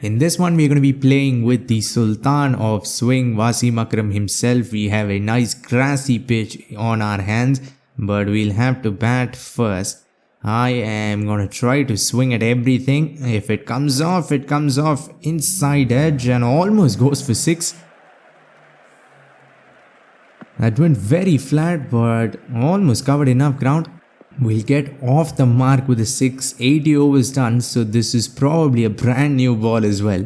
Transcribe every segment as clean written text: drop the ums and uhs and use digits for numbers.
In this one, we're going to be playing with the Sultan of Swing, Wasim Akram himself. We have a nice grassy pitch on our hands, but we'll have to bat first. I am going to try to swing at everything. If it comes off, it comes off inside edge and almost goes for 6. That went very flat, but almost covered enough ground. We'll get off the mark with a 6, 80 overs done, so this is probably a brand new ball as well.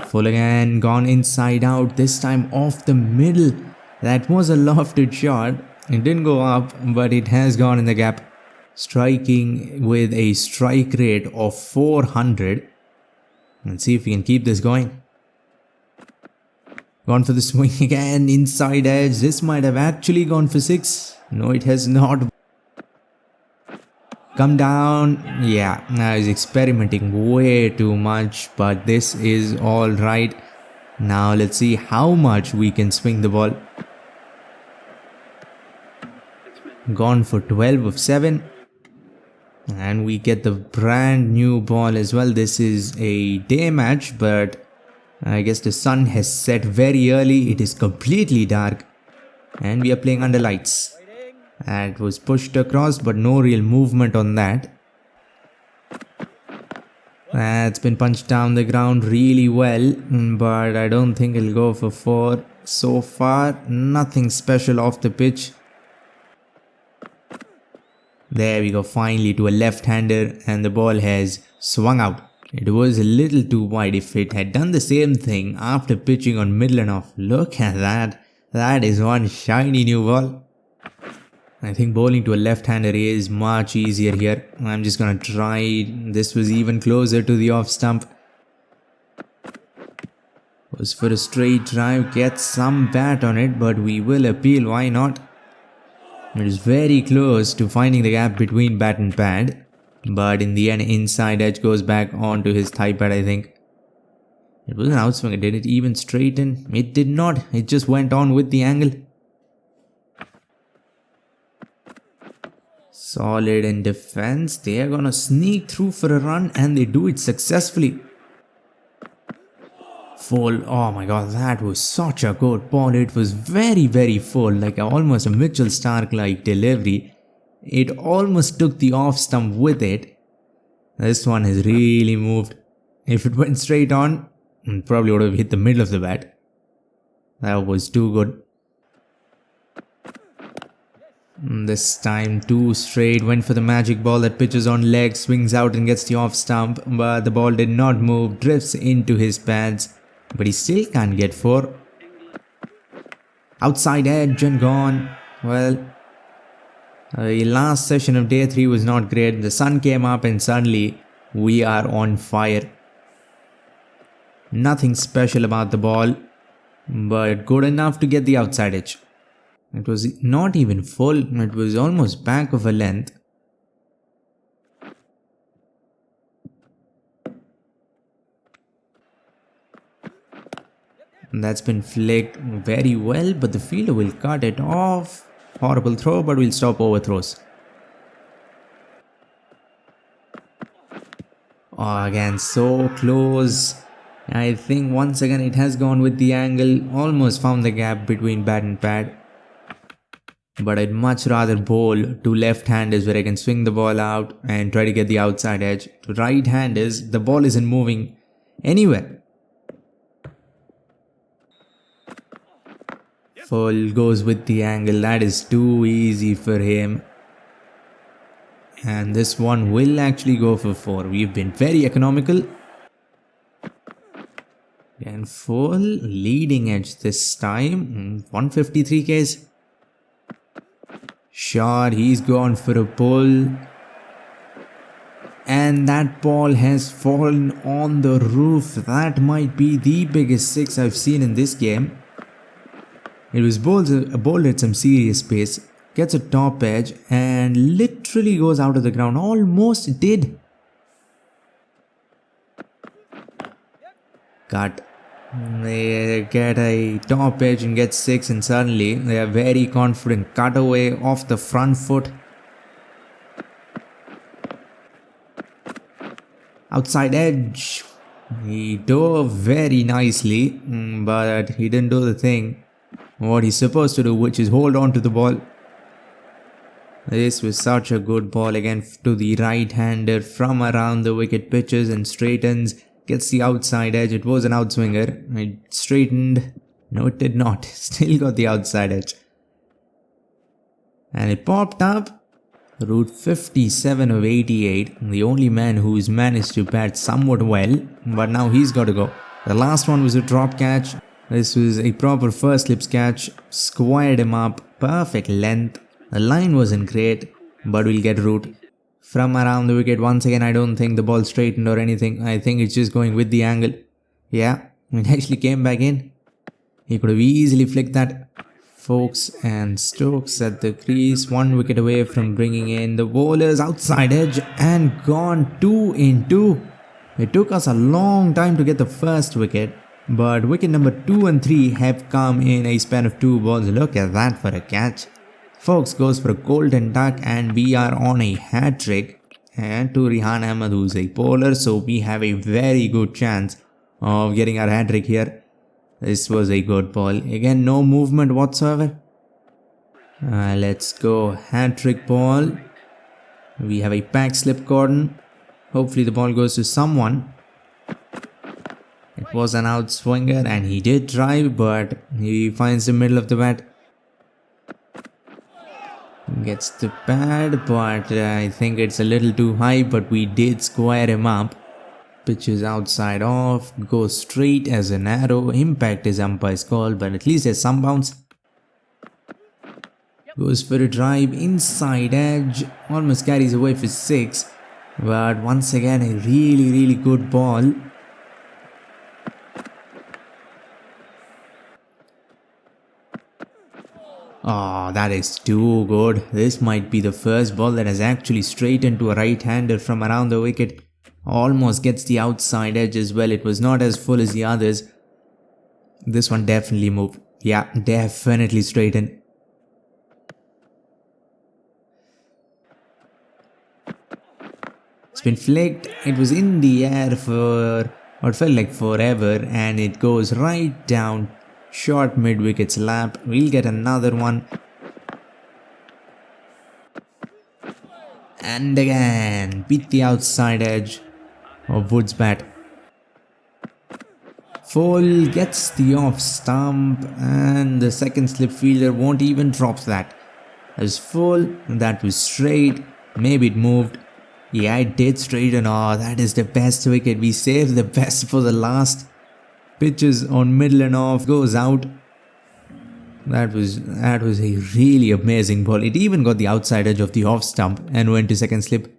Full again, gone inside out, this time off the middle. That was a lofted shot. It didn't go up, but it has gone in the gap. Striking with a strike rate of 400. Let's see if we can keep this going. Gone for the swing again, inside edge. This might have actually gone for 6. No, it has not. Come down. Yeah, I was experimenting way too much, but this is all right. Now let's see how much we can swing the ball. Gone for 12 of 7. And we get the brand new ball as well. This is a day match, but I guess the sun has set very early. It is completely dark. And we are playing under lights. That was pushed across, but no real movement on that. That's been punched down the ground really well, but I don't think it'll go for 4. So far, nothing special off the pitch. There we go, finally to a left-hander, and the ball has swung out. It was a little too wide. If it had done the same thing after pitching on middle and off, look at that. That is one shiny new ball. I think bowling to a left-hander is much easier here. I'm just gonna try. This was even closer to the off stump. Was for a straight drive, get some bat on it, but we will appeal, why not? It is very close to finding the gap between bat and pad, but in the end, inside edge goes back onto his thigh pad, I think. It was an outswinger. Did it even straighten? It did not. It just went on with the angle. Solid in defense. They are gonna sneak through for a run, and they do it successfully. Full. Oh my god, that was such a good ball. It was very full, like almost a Mitchell Stark like delivery. It almost took the off stump with it. This one has really moved. If it went straight on, it probably would have hit the middle of the bat. That was too good. This time 2 straight, went for the magic ball that pitches on leg, swings out and gets the off stump, but the ball did not move, drifts into his pads, but he still can't get 4. Outside edge and gone. Well, the last session of day 3 was not great. The sun came up and suddenly we are on fire. Nothing special about the ball, but good enough to get the outside edge. It was not even full, it was almost back of a length. That's been flicked very well, but the fielder will cut it off. Horrible throw, but we'll stop overthrows. Oh, again, so close. I think once again it has gone with the angle, almost found the gap between bat and pad. But I'd much rather bowl to left-handers where I can swing the ball out and try to get the outside edge. To right-handers, the ball isn't moving anywhere. Full goes with the angle. That is too easy for him. And this one will actually go for 4. We've been very economical. And full leading edge this time. 153 Ks. Shot, he's gone for a pull. And that ball has fallen on the roof. That might be the biggest 6 I've seen in this game. It was bowled at some serious pace. Gets a top edge and literally goes out of the ground. Almost did. Cut. They get a top edge and get 6, and suddenly they are very confident. Cut away off the front foot. Outside edge. He dove very nicely, but he didn't do the thing what he's supposed to do, which is hold on to the ball. This was such a good ball again to the right-hander from around the wicket, pitches and straightens, gets the outside edge. It was an outswinger. It straightened. No, it did not. Still got the outside edge. And it popped up. Route 57 of 88. The only man who's managed to bat somewhat well. But now he's got to go. The last one was a drop catch. This was a proper first slips catch. Squared him up. Perfect length. The line wasn't great, but we'll get root. From around the wicket, once again, I don't think the ball straightened or anything. I think it's just going with the angle. Yeah, it actually came back in. He could have easily flicked that. Folks and Stokes at the crease, 1 wicket away from bringing in the bowlers, outside edge, and gone 2 in 2. It took us a long time to get the first wicket, but wicket number 2 and 3 have come in a span of 2 balls. Look at that for a catch. Folks goes for a golden duck, and we are on a hat trick. And to Rihan Ahmed, who's a bowler, so we have a very good chance of getting our hat trick here. This was a good ball. Again, no movement whatsoever. Let's go. Hat trick ball. We have a back slip cordon. Hopefully the ball goes to someone. It was an outswinger and he did drive, but he finds the middle of the bat. Gets the pad, but I think it's a little too high, but we did square him up. Pitch is outside off, goes straight as an arrow. Impact is umpire's call, but at least there's some bounce. Goes for a drive, inside edge, almost carries away for 6. But once again, a really good ball. Oh, that is too good. This might be the first ball that has actually straightened to a right-hander from around the wicket. Almost gets the outside edge as well. It was not as full as the others. This one definitely moved. Yeah, definitely straightened. It's been flicked. It was in the air for what felt like forever, and it goes right down. Short mid-wicket slap. We'll get another one. And again, beat the outside edge of Wood's bat. Full gets the off stump, and the second slip fielder won't even drop that. As full, that was straight. Maybe it moved. Yeah, it did straighten. Oh, that is the best wicket. We saved the best for the last. Pitches on middle and off, goes out. That was a really amazing ball. It even got the outside edge of the off stump and went to second slip.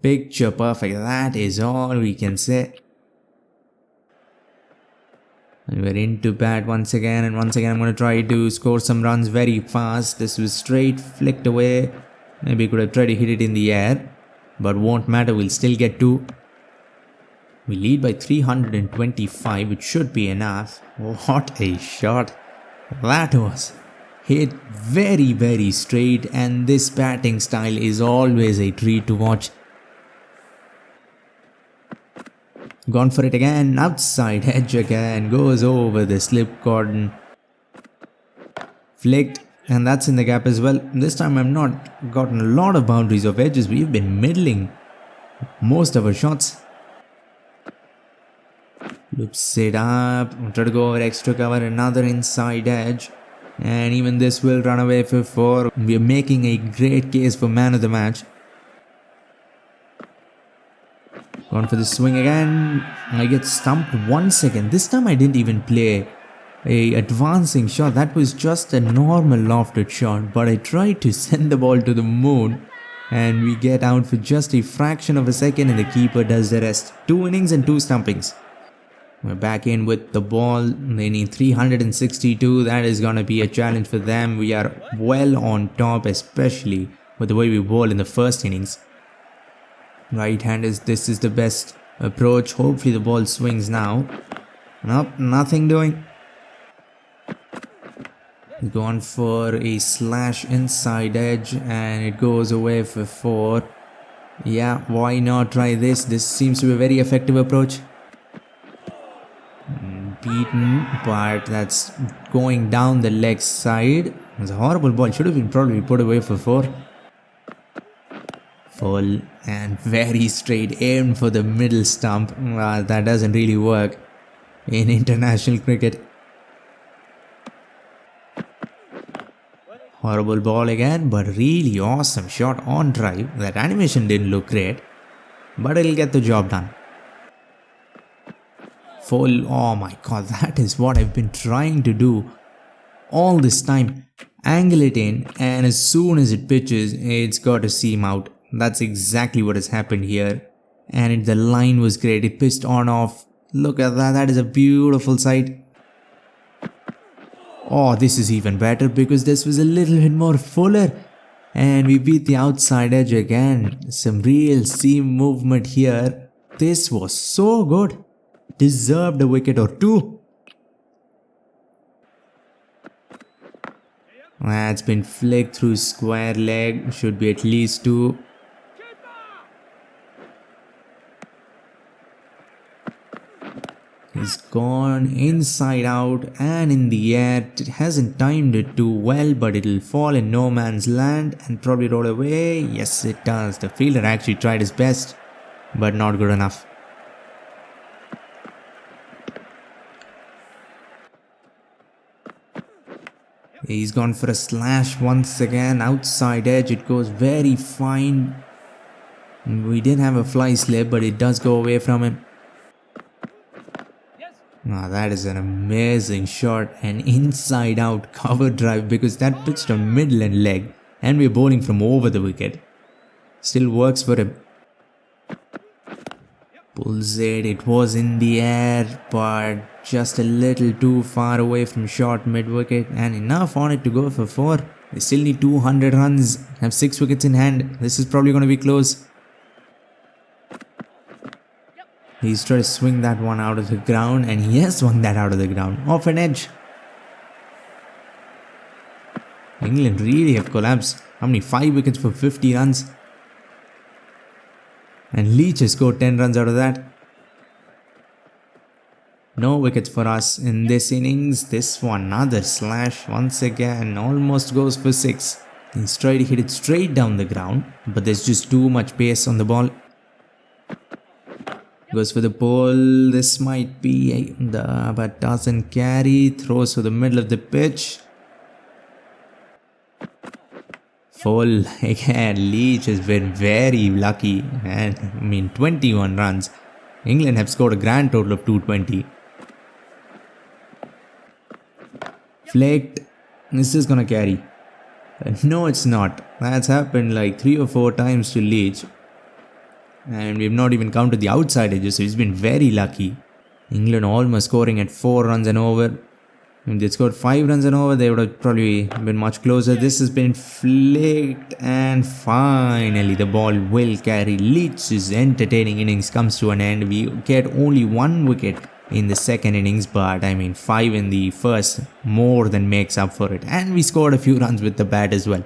Picture perfect. That is all we can say. And we're into bat once again, and once again I'm going to try to score some runs very fast. This was straight, flicked away. Maybe could have tried to hit it in the air, but won't matter, we'll still get 2. We lead by 325, which should be enough. What a shot. That was hit very straight, and this batting style is always a treat to watch. Gone for it again, outside edge again, goes over the slip cordon. Flicked, and that's in the gap as well. This time I've not gotten a lot of boundaries of edges. We've been middling most of our shots. Loops it up, try to go over extra cover, another inside edge. And even this will run away for 4. We're making a great case for man of the match. Gone for the swing again. I get stumped once again. This time I didn't even play a advancing shot. That was just a normal lofted shot, but I tried to send the ball to the moon, and we get out for just a fraction of a second, and the keeper does the rest. 2 innings and 2 stumpings. We're back in with the ball. They need 362. That is gonna be a challenge for them. We are well on top, especially with the way we bowled in the first innings. Right-handers, this is the best approach. Hopefully the ball swings now. Nope, nothing doing. Gone for a slash inside edge, and it goes away for 4. Yeah, why not try this? This seems to be a very effective approach. Beaten, but that's going down the leg side. It's a horrible ball. Should have been probably put away for 4. Full and very straight, aimed for the middle stump. That doesn't really work in international cricket. Horrible ball again, but really awesome shot on drive. That animation didn't look great, but it'll get the job done. Full, oh my god, that is what I've been trying to do all this time. Angle it in, and as soon as it pitches, it's got to seam out. That's exactly what has happened here. And the line was great. It pitched on off. Look at that. That is a beautiful sight. Oh, this is even better because this was a little bit more fuller. And we beat the outside edge again. Some real seam movement here. This was so good. Deserved a wicket or 2. That's been flicked through square leg. Should be at least 2. He's gone inside out and in the air. It hasn't timed it too well, but it'll fall in no man's land and probably roll away. Yes, it does. The fielder actually tried his best, but not good enough. He's gone for a slash once again. Outside edge. It goes very fine. We did have a fly slip, but it does go away from him. Now that is an amazing shot, an inside out cover drive because that pitched on middle and leg and we're bowling from over the wicket. Still works for him. Pulls it, it was in the air but just a little too far away from short mid wicket and enough on it to go for 4. They still need 200 runs, have 6 wickets in hand. This is probably going to be close. He's trying to swing that one out of the ground and he has swung that out of the ground. Off an edge. England really have collapsed. How many? 5 wickets for 50 runs. And Leach has scored 10 runs out of that. No wickets for us in this innings. This one, another slash once again. Almost goes for 6. He's trying to hit it straight down the ground. But there's just too much pace on the ball. Goes for the pole. This might be but doesn't carry. Throws for the middle of the pitch. Full again. Leach has been very lucky. And 21 runs. England have scored a grand total of 220. Flicked. This is gonna carry. No, it's not. That's happened like 3 or 4 times to Leach. And we've not even counted the outside edges, so he's been very lucky. England almost scoring at 4 runs and over. If they scored 5 runs and over, they would have probably been much closer. This has been flicked and finally the ball will carry. Leach's entertaining innings comes to an end. We get only 1 wicket in the second innings, but 5 in the first more than makes up for it. And we scored a few runs with the bat as well.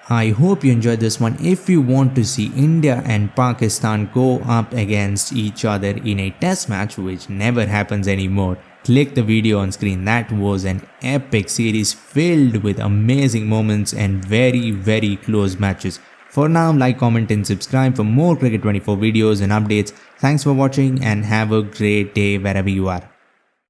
I hope you enjoyed this one. If you want to see India and Pakistan go up against each other in a test match, which never happens anymore, click the video on screen. That was an epic series filled with amazing moments and very close matches. For now, like, comment and subscribe for more Cricket 24 videos and updates. Thanks for watching and have a great day wherever you are.